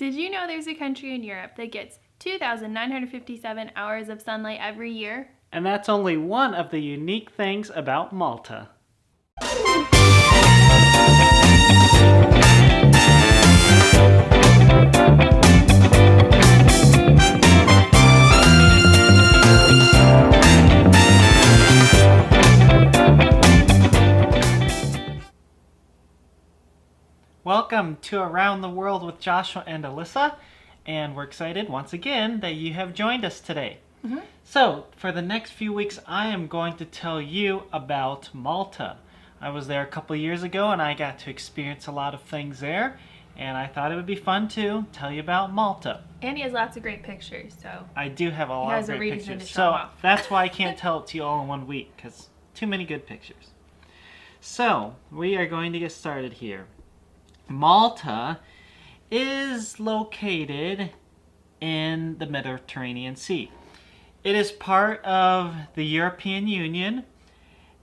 Did you know there's a country in Europe that gets 2,957 hours of sunlight every year? And that's only one of the unique things about Malta. Welcome to Around the World with Joshua and Alyssa, and we're excited once again that you have joined us today. So, for the next few weeks, I am going to tell you about Malta. I was there a couple years ago and I got to experience a lot of things there, and I thought it would be fun to tell you about Malta. And he has lots of great pictures, so I do have a lot of great reason pictures, to show so off. that's why I can't tell it to you all in 1 week, because too many good pictures. So, we are going to get started here. Malta is located in the Mediterranean Sea. It is part of the European Union,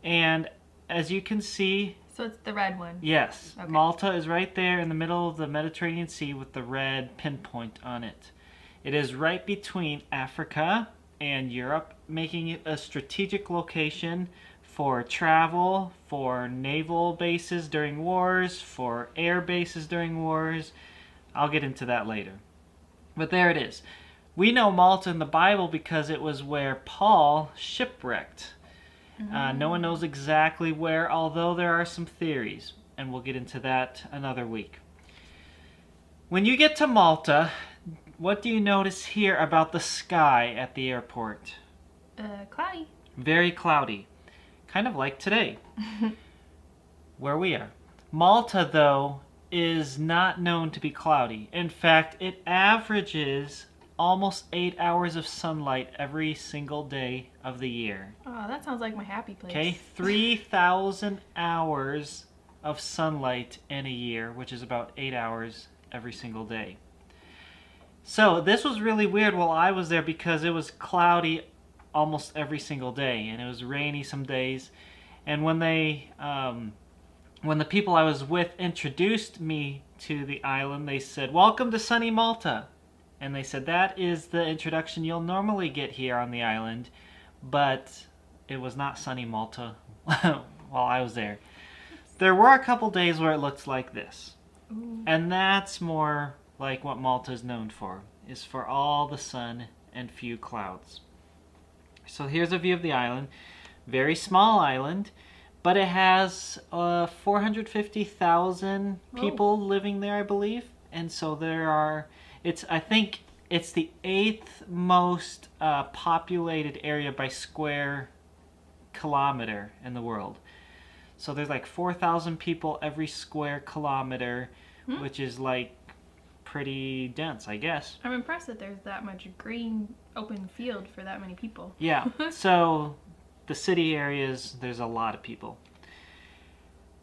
and as you can see... So it's the red one? Yes. Okay. Malta is right there in the middle of the Mediterranean Sea with the red pinpoint on it. It is right between Africa and Europe, making it a strategic location for travel, for naval bases during wars, for air bases during wars. I'll get into that later. But there it is. We know Malta in the Bible because it was where Paul shipwrecked. No one knows exactly where, although there are some theories, and we'll get into that another week. When you get to Malta, what do you notice here about the sky at the airport? Cloudy. Very cloudy. Kind of like today, where we are. Malta, though, is not known to be cloudy. In fact, it averages almost 8 hours of sunlight every single day of the year. Oh, that sounds like my happy place. Okay, 3,000 hours of sunlight in a year, which is about 8 hours every single day. So this was really weird while I was there because it was cloudy almost every single day, and it was rainy some days. And when the people I was with introduced me to the island, they said, "Welcome to sunny Malta." And they said, that is the introduction you'll normally get here on the island, but it was not sunny Malta while I was there. There were a couple days where it looked like this. Ooh. And that's more like what Malta is known for, is for all the sun and few clouds. So here's a view of the island. Very small island, but it has 450,000 people living there, I believe. And so there are... I think it's the 8th most populated area by square kilometer in the world. So there's like 4,000 people every square kilometer, which is like pretty dense, I guess. I'm impressed that there's that much green open field for that many people. Yeah, so the city areas, there's a lot of people.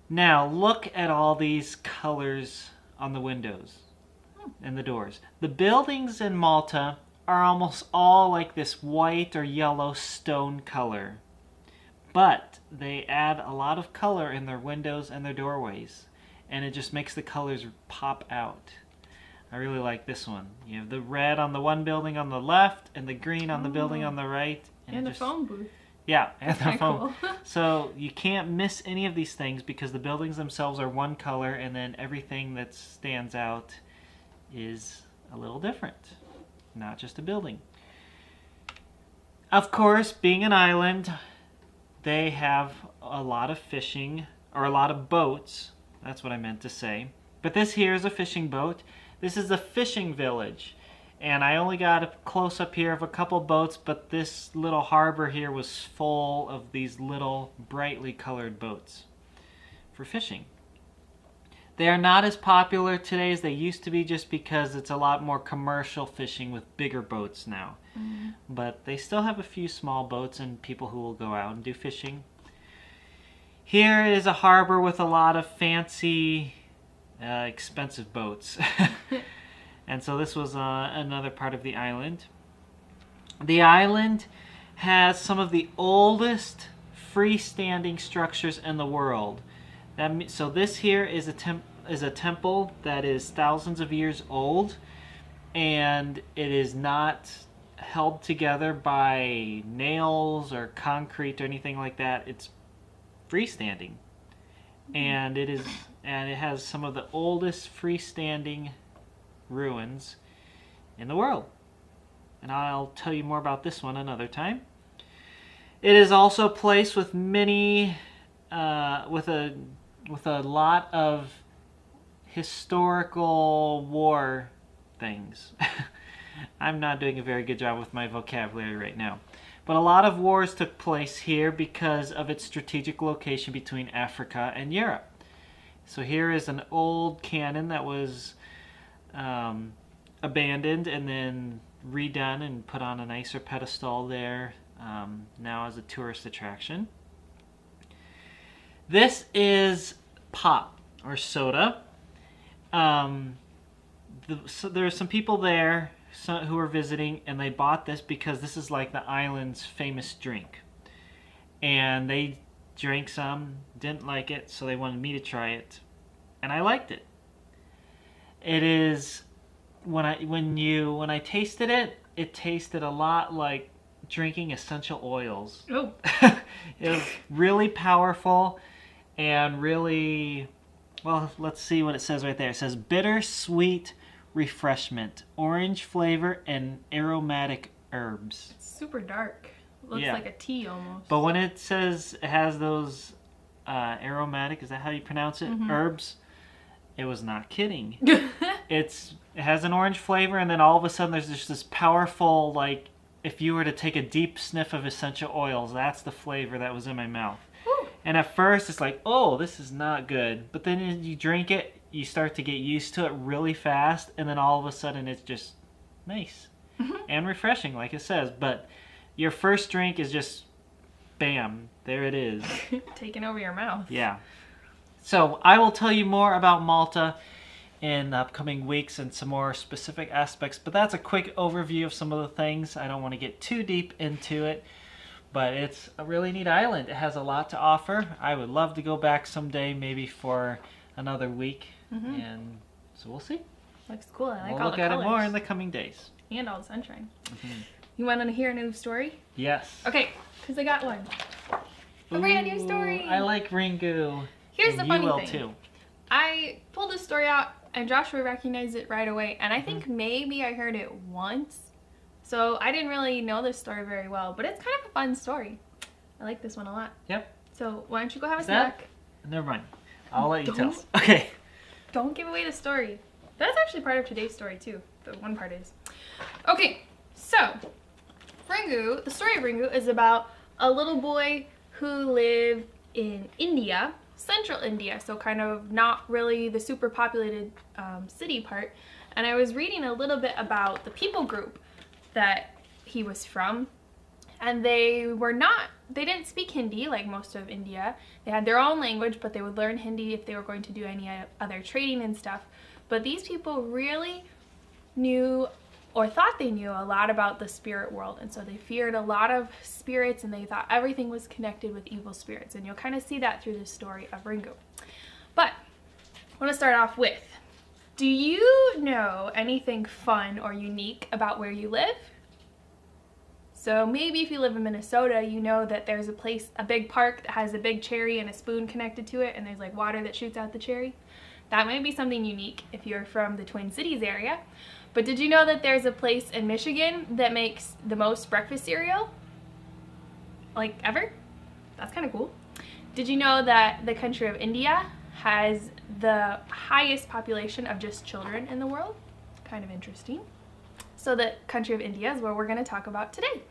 Now look at all these colors on the windows and the doors. The buildings in Malta are almost all like this white or yellow stone color, but they add a lot of color in their windows and their doorways, and it just makes the colors pop out. I really like this one. You have the red on the one building on the left and the green on the building on the right. And the phone booth. Yeah, and the phone. Cool. So you can't miss any of these things because the buildings themselves are one color, and then everything that stands out is a little different, not just a building. Of course, being an island, they have a lot of fishing, or a lot of boats. That's what I meant to say. But this here is a fishing boat. This is a fishing village, and I only got a close up here of a couple boats, but this little harbor here was full of these little brightly colored boats for fishing. They are not as popular today as they used to be just because it's a lot more commercial fishing with bigger boats now. But they still have a few small boats and people who will go out and do fishing. Here is a harbor with a lot of fancy, expensive boats. And so this was another part of the island. The island has some of the oldest freestanding structures in the world. So this here is a temple that is thousands of years old. and it is not held together by nails or concrete or anything like that. It's freestanding, and it has some of the oldest freestanding ruins in the world. And I'll tell you more about this one another time. It is also a place with many, with a lot of historical war things. I'm not doing a very good job with my vocabulary right now. But a lot of wars took place here because of its strategic location between Africa and Europe. So here is an old cannon that was abandoned and then redone and put on a nicer pedestal there now as a tourist attraction. This is pop or soda. So there are some people there who are visiting, and they bought this because this is like the island's famous drink. And they drank some, didn't like it, so they wanted me to try it, and I liked it. It is when I tasted it, it tasted a lot like drinking essential oils. Oh. It was really powerful and really, well, let's see what it says right there. It says bitter sweet refreshment, orange flavor, and aromatic herbs. It's super dark. Looks like a tea almost. But when it says it has those aromatic, is that how you pronounce it? Mm-hmm. Herbs. It was not kidding. It has an orange flavor, and then all of a sudden there's just this powerful, like, if you were to take a deep sniff of essential oils, that's the flavor that was in my mouth. Woo. And at first it's like, oh, this is not good. But then as you drink it, you start to get used to it really fast, and then all of a sudden it's just nice and refreshing, like it says. But your first drink is just, bam, there it is. Taking over your mouth. Yeah. So I will tell you more about Malta in the upcoming weeks and some more specific aspects, but that's a quick overview of some of the things. I don't want to get too deep into it, but it's a really neat island. It has a lot to offer. I would love to go back someday, maybe for another week, and so we'll see. Looks cool. I like We'll all look the at colors. it more in the coming days. And all the sunshine. You want to hear a new story? Yes. Okay, because I got one. A brand new story. I like Ringu. Here's and the funny you will thing. too. I pulled this story out, and Joshua recognized it right away, and I think maybe I heard it once. So I didn't really know this story very well, but it's kind of a fun story. I like this one a lot. Yep. So why don't you go have a Is that- snack? Never mind. I'll let you tell. Don't- Okay. Don't give away the story. That's actually part of today's story too. The one part is. Okay, so Ringu, the story of Ringu is about a little boy who lived in India, central India, so kind of not really the super populated city part. And I was reading a little bit about the people group that he was from, and they didn't speak Hindi like most of India. They had their own language, but they would learn Hindi if they were going to do any other trading and stuff. But these people really knew, or thought they knew, a lot about the spirit world, and so they feared a lot of spirits, and they thought everything was connected with evil spirits, and you'll kind of see that through the story of Ringu. But I want to start off with, do you know anything fun or unique about where you live? So maybe if you live in Minnesota, you know that there's a big park that has a big cherry and a spoon connected to it, and there's like water that shoots out the cherry. That might be something unique if you're from the Twin Cities area. But did you know that there's a place in Michigan that makes the most breakfast cereal? Like ever? That's kind of cool. Did you know that the country of India has the highest population of just children in the world? Kind of interesting. So the country of India is where we're going to talk about today,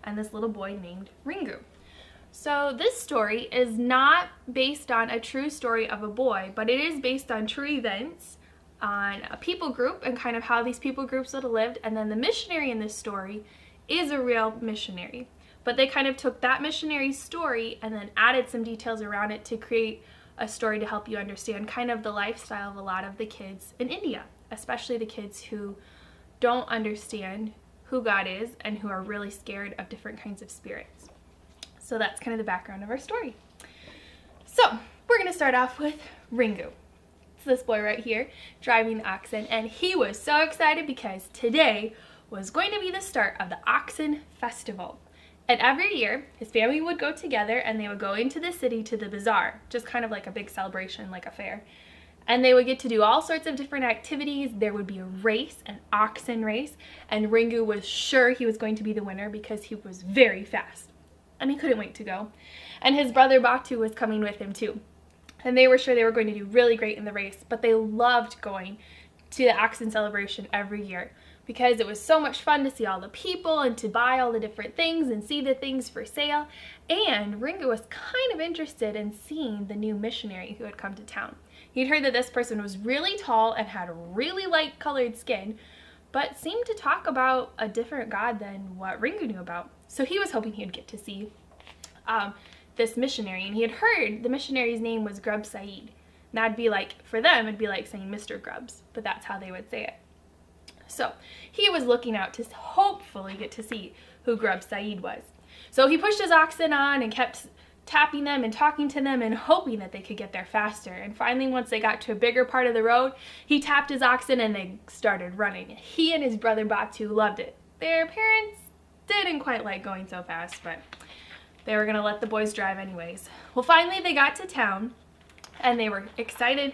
and this little boy named Ringu. So this story is not based on a true story of a boy, but it is based on true events, on a people group and kind of how these people groups would have lived, and then the missionary in this story is a real missionary. But they kind of took that missionary's story and then added some details around it to create a story to help you understand kind of the lifestyle of a lot of the kids in India, especially the kids who don't understand who God is and who are really scared of different kinds of spirits. So that's kind of the background of our story. So we're going to start off with Ringu. It's this boy right here driving the oxen, and he was so excited because today was going to be the start of the Oxen Festival. And every year, his family would go together and they would go into the city to the bazaar, just kind of like a big celebration, like a fair. And they would get to do all sorts of different activities. There would be a race, an oxen race, and Ringu was sure he was going to be the winner because he was very fast. And he couldn't wait to go. And his brother Batu was coming with him too. And they were sure they were going to do really great in the race, but they loved going to the oxen celebration every year because it was so much fun to see all the people and to buy all the different things and see the things for sale. And Ringu was kind of interested in seeing the new missionary who had come to town. He'd heard that this person was really tall and had really light colored skin, but seemed to talk about a different God than what Ringu knew about. So he was hoping he'd get to see this missionary, and he had heard the missionary's name was Grub Said. And that'd be like, for them, it'd be like saying Mr. Grubbs, but that's how they would say it. So he was looking out to hopefully get to see who Grub Said was. So he pushed his oxen on and kept tapping them and talking to them and hoping that they could get there faster. And finally, once they got to a bigger part of the road, he tapped his oxen and they started running. He and his brother Batu loved it. Their parents didn't quite like going so fast, but they were gonna let the boys drive anyways. Well, finally they got to town and they were excited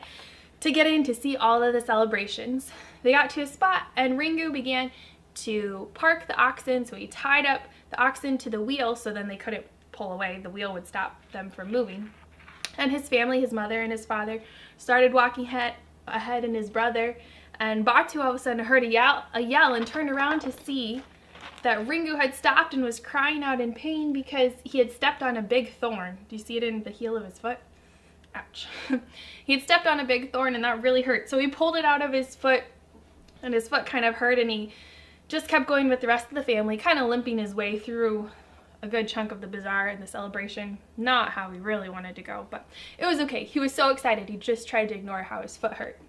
to get in to see all of the celebrations. They got to a spot and Ringu began to park the oxen, so he tied up the oxen to the wheel so then they couldn't pull away. The wheel would stop them from moving. And his family, his mother and his father, started walking ahead and his brother, and Batu all of a sudden heard a yell and turned around to see that Ringu had stopped and was crying out in pain because he had stepped on a big thorn. Do you see it in the heel of his foot? Ouch. He had stepped on a big thorn and that really hurt. So he pulled it out of his foot and his foot kind of hurt, and he just kept going with the rest of the family, kind of limping his way through a good chunk of the bazaar and the celebration. Not how he really wanted to go, but it was okay. He was so excited he just tried to ignore how his foot hurt.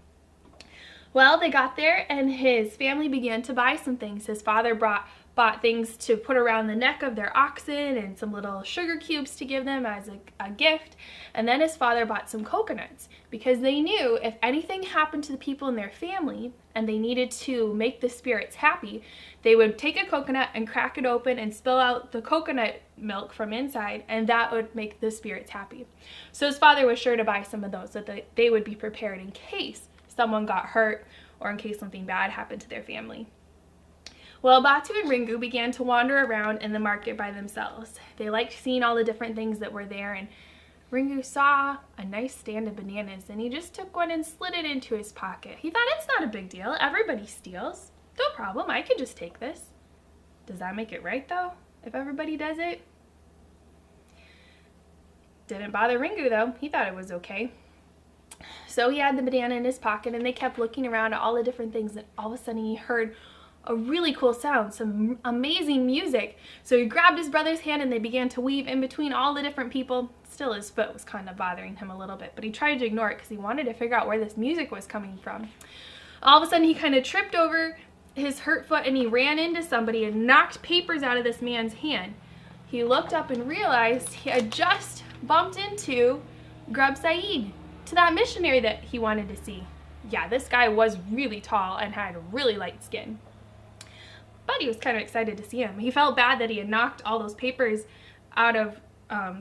Well, they got there and his family began to buy some things. His father bought things to put around the neck of their oxen and some little sugar cubes to give them as a gift. And then his father bought some coconuts because they knew if anything happened to the people in their family and they needed to make the spirits happy, they would take a coconut and crack it open and spill out the coconut milk from inside, and that would make the spirits happy. So his father was sure to buy some of those so that they would be prepared in case someone got hurt or in case something bad happened to their family. Well, Batu and Ringu began to wander around in the market by themselves. They liked seeing all the different things that were there, and Ringu saw a nice stand of bananas and he just took one and slid it into his pocket. He thought, it's not a big deal. Everybody steals. No problem. I could just take this. Does that make it right though, if everybody does it? Didn't bother Ringu though. He thought it was okay. So he had the banana in his pocket and they kept looking around at all the different things, and all of a sudden he heard a really cool sound, some amazing music. So he grabbed his brother's hand and they began to weave in between all the different people. Still, his foot was kind of bothering him a little bit, but he tried to ignore it because he wanted to figure out where this music was coming from. All of a sudden he kind of tripped over his hurt foot and he ran into somebody and knocked papers out of this man's hand. He looked up and realized he had just bumped into Grub Said, to that missionary that he wanted to see. Yeah, this guy was really tall and had really light skin. But he was kind of excited to see him. He felt bad that he had knocked all those papers out of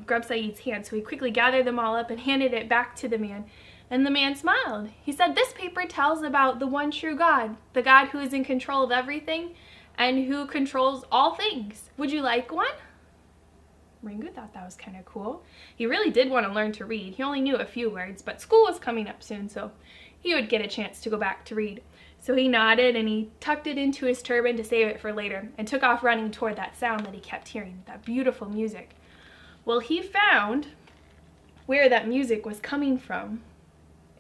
Grub Said's hand, so he quickly gathered them all up and handed it back to the man. And the man smiled. He said, "This paper tells about the one true God, the God who is in control of everything and who controls all things. Would you like one?" Ringu thought that was kind of cool. He really did want to learn to read. He only knew a few words, but school was coming up soon, so he would get a chance to go back to read. So he nodded and he tucked it into his turban to save it for later and took off running toward that sound that he kept hearing, that beautiful music. Well, he found where that music was coming from.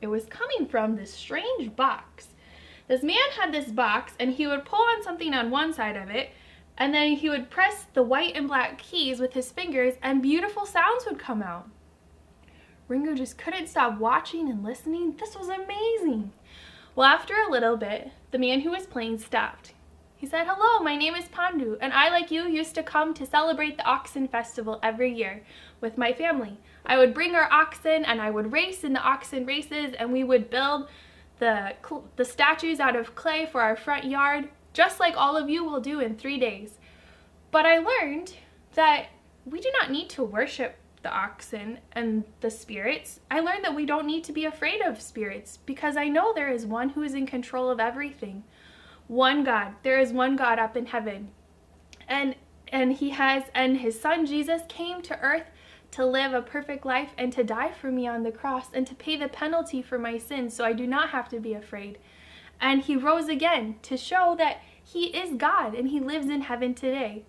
It was coming from this strange box. This man had this box and he would pull on something on one side of it, and then he would press the white and black keys with his fingers and beautiful sounds would come out. Ringu just couldn't stop watching and listening. This was amazing. Well, after a little bit, the man who was playing stopped. He said, "Hello, my name is Pandu, and I, like you, used to come to celebrate the oxen festival every year with my family. I would bring our oxen and I would race in the oxen races, and we would build the statues out of clay for our front yard, just like all of you will do in 3 days. But I learned that we do not need to worship the oxen and the spirits. I learned that we don't need to be afraid of spirits because I know there is one who is in control of everything. One God. There is one God up in heaven. And his son Jesus came to earth to live a perfect life and to die for me on the cross and to pay the penalty for my sins so I do not have to be afraid. And he rose again to show that he is God and he lives in heaven today."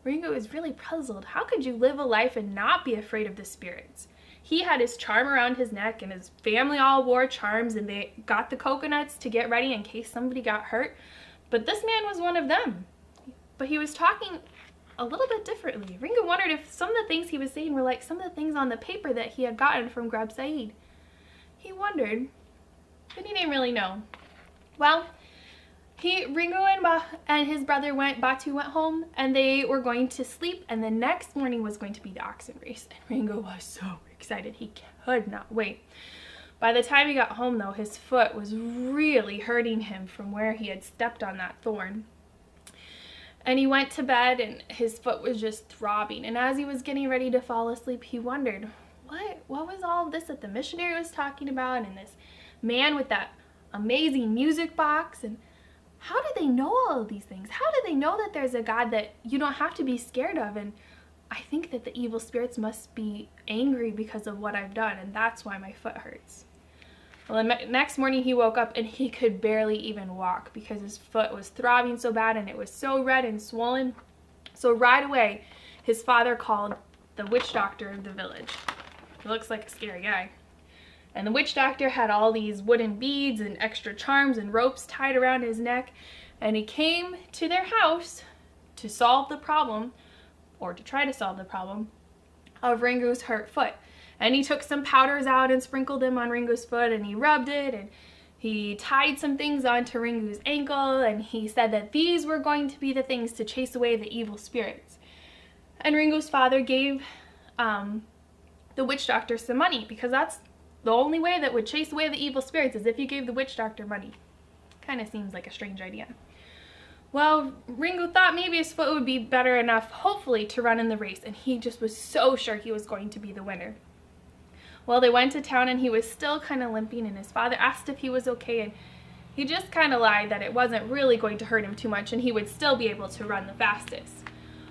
Ringo is really puzzled. How could you live a life and not be afraid of the spirits? He had his charm around his neck and his family all wore charms and they got the coconuts to get ready in case somebody got hurt. But this man was one of them. But he was talking a little bit differently. Ringo wondered if some of the things he was saying were like some of the things on the paper that he had gotten from Grub Saeed. He wondered, but he didn't really know. Well, Ringo and his brother Batu went home and they were going to sleep, and the next morning was going to be the oxen race. And Ringo was so excited. He could not wait. By the time he got home though, his foot was really hurting him from where he had stepped on that thorn. And he went to bed and his foot was just throbbing. And as he was getting ready to fall asleep, he wondered, what was all of this that the missionary was talking about, and this man with that amazing music box, and how do they know all of these things? How do they know that there's a God that you don't have to be scared of? And I think that the evil spirits must be angry because of what I've done, and that's why my foot hurts. Well, the next morning he woke up and he could barely even walk because his foot was throbbing so bad and it was so red and swollen. So right away, his father called the witch doctor of the village. He looks like a scary guy. And the witch doctor had all these wooden beads and extra charms and ropes tied around his neck. And he came to their house to solve the problem, or to try to solve the problem, of Ringo's hurt foot. And he took some powders out and sprinkled them on Ringo's foot, and he rubbed it, and he tied some things onto Ringo's ankle, and he said that these were going to be the things to chase away the evil spirits. And Ringo's father gave the witch doctor some money, because that's the only way that would chase away the evil spirits, is if you gave the witch doctor money. Kind of seems like a strange idea. Well, Ringo thought maybe his foot would be better enough, hopefully, to run in the race, and he just was so sure he was going to be the winner. Well, they went to town and he was still kind of limping, and his father asked if he was okay, and he just kind of lied that it wasn't really going to hurt him too much and he would still be able to run the fastest.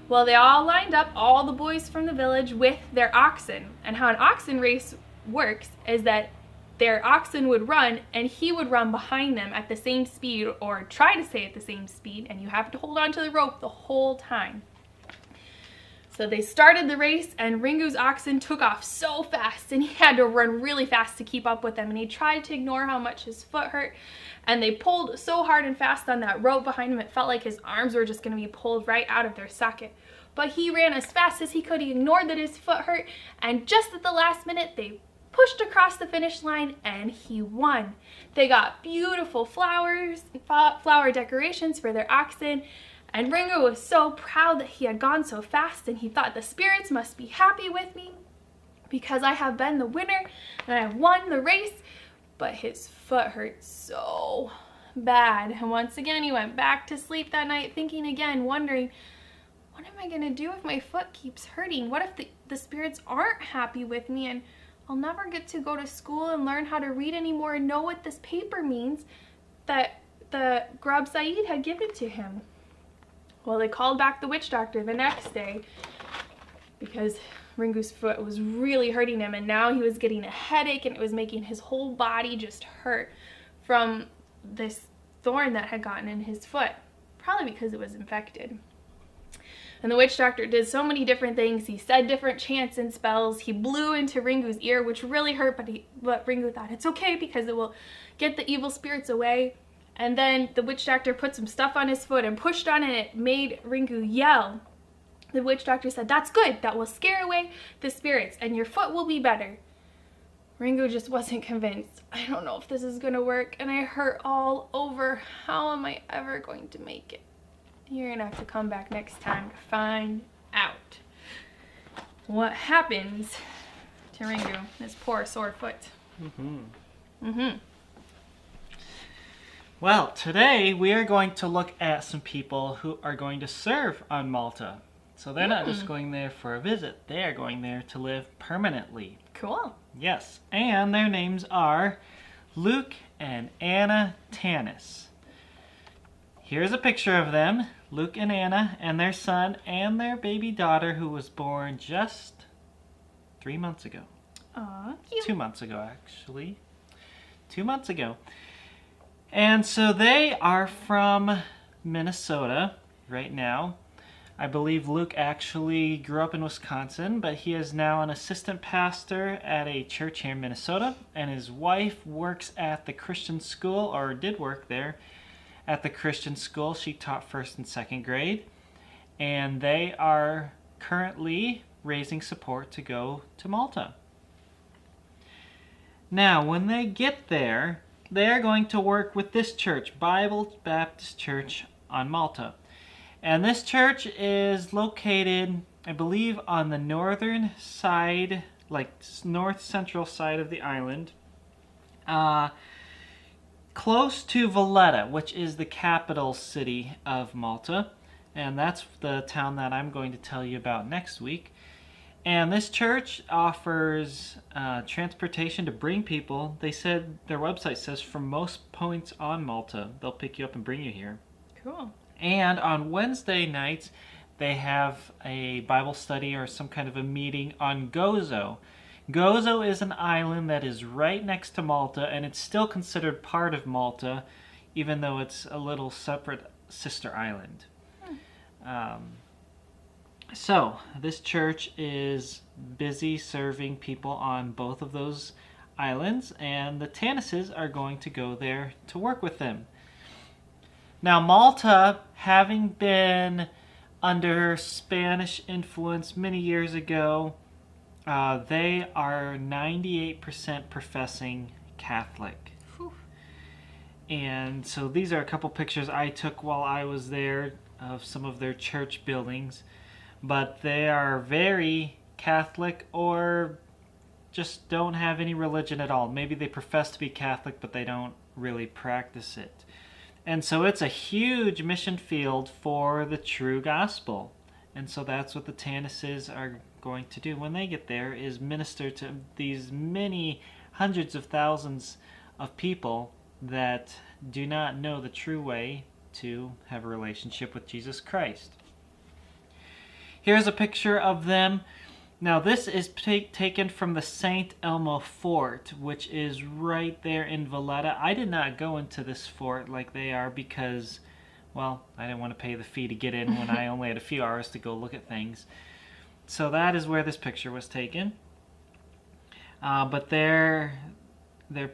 Well, they all lined up, all the boys from the village, with their oxen. And how an oxen race works is that their oxen would run and he would run behind them at the same speed, or try to stay at the same speed, and you have to hold on to the rope the whole time. So they started the race and Ringo's oxen took off so fast and he had to run really fast to keep up with them, and he tried to ignore how much his foot hurt, and they pulled so hard and fast on that rope behind him it felt like his arms were just going to be pulled right out of their socket. But he ran as fast as he could. He ignored that his foot hurt, and just at the last minute they pushed across the finish line and he won. They got beautiful flowers, flower decorations for their oxen, and Ringo was so proud that he had gone so fast, and he thought the spirits must be happy with me because I have been the winner and I have won the race. But his foot hurt so bad, and once again he went back to sleep that night thinking again, wondering, what am I going to do if my foot keeps hurting? What if the spirits aren't happy with me and I'll never get to go to school and learn how to read anymore and know what this paper means that the Grub Saeed had given to him? Well, they called back the witch doctor the next day because Ringo's foot was really hurting him, and now he was getting a headache and it was making his whole body just hurt from this thorn that had gotten in his foot, probably because it was infected. And the witch doctor did so many different things. He said different chants and spells. He blew into Ringo's ear, which really hurt, but Ringo thought it's okay because it will get the evil spirits away. And then the witch doctor put some stuff on his foot and pushed on it, and it made Ringo yell. The witch doctor said, "That's good. That will scare away the spirits and your foot will be better." Ringo just wasn't convinced. I don't know if this is gonna work, and I hurt all over. How am I ever going to make it? You're gonna have to come back next time to find out what happens to Ringo, his poor sore foot. Well, today we are going to look at some people who are going to serve on Malta. So they're not just going there for a visit, they are going there to live permanently. Cool. Yes, and their names are Luke and Anna Tanis. Here's a picture of them, Luke and Anna, and their son and their baby daughter who was born just 3 months ago. Aw, cute. 2 months ago, actually. 2 months ago. And so they are from Minnesota right now. I believe Luke actually grew up in Wisconsin, but he is now an assistant pastor at a church here in Minnesota, and his wife works at the Christian school, or did work there at the Christian school. She taught 1st and 2nd grade, and they are currently raising support to go to Malta. Now, when they get there, they are going to work with this church, Bible Baptist Church on Malta. And this church is located, I believe, on the northern side, like north central side of the island, close to Valletta, which is the capital city of Malta. And that's the town that I'm going to tell you about next week. And this church offers transportation to bring people. They said, their website says, from most points on Malta, they'll pick you up and bring you here. Cool. And on Wednesday nights, they have a Bible study or some kind of a meeting on Gozo. Gozo is an island that is right next to Malta, and it's still considered part of Malta, even though it's a little separate sister island. So, this church is busy serving people on both of those islands, and the Tanises are going to go there to work with them. Now, Malta, having been under Spanish influence many years ago, they are 98% professing Catholic. Whew. And so these are a couple pictures I took while I was there of some of their church buildings. But they are very Catholic, or just don't have any religion at all. Maybe they profess to be Catholic, but they don't really practice it. And so it's a huge mission field for the true gospel. And so that's what the Tanises are going to do when they get there, is minister to these many hundreds of thousands of people that do not know the true way to have a relationship with Jesus Christ. Here's a picture of them. Now this is taken from the St. Elmo Fort, which is right there in Valletta. I did not go into this fort like they are because, well, I didn't want to pay the fee to get in when I only had a few hours to go look at things. So that is where this picture was taken. But their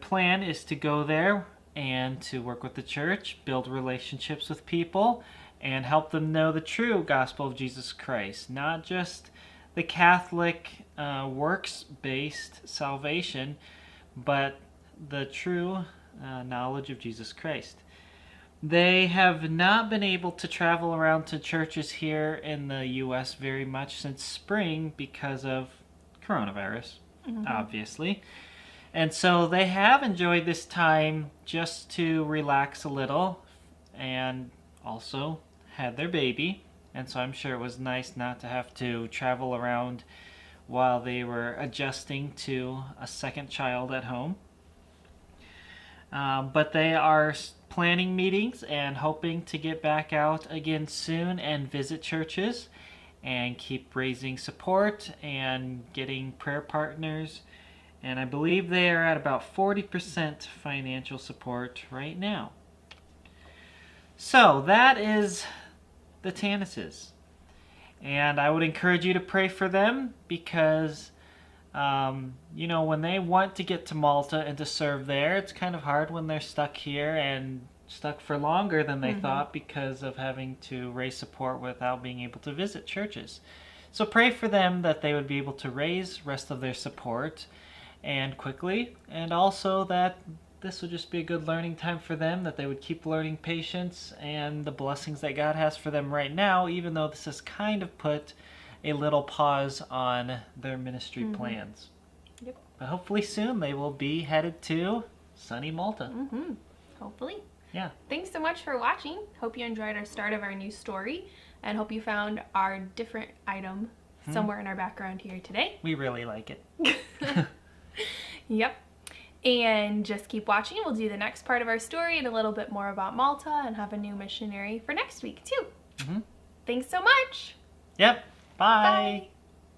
plan is to go there and to work with the church, build relationships with people, and help them know the true gospel of Jesus Christ, not just the Catholic works-based salvation, but the true knowledge of Jesus Christ. They have not been able to travel around to churches here in the U.S. very much since spring because of coronavirus, obviously. And so they have enjoyed this time just to relax a little, and also had their baby. And so I'm sure it was nice not to have to travel around while they were adjusting to a second child at home. But they are planning meetings and hoping to get back out again soon and visit churches and keep raising support and getting prayer partners. And I believe they are at about 40% financial support right now. So that is the Tanises. And I would encourage you to pray for them because, you know, when they want to get to Malta and to serve there, it's kind of hard when they're stuck here and stuck for longer than they thought because of having to raise support without being able to visit churches. So pray for them that they would be able to raise rest of their support and quickly, and also that this would just be a good learning time for them, that they would keep learning patience and the blessings that God has for them right now, even though this has kind of put a little pause on their ministry plans. Yep. But hopefully soon they will be headed to sunny Malta. Hopefully. Yeah. Thanks so much for watching. Hope you enjoyed our start of our new story, and hope you found our different item somewhere in our background here today. We really like it. Yep. And just keep watching. We'll do the next part of our story and a little bit more about Malta, and have a new missionary for next week too. Thanks so much. Yep. Bye. Bye.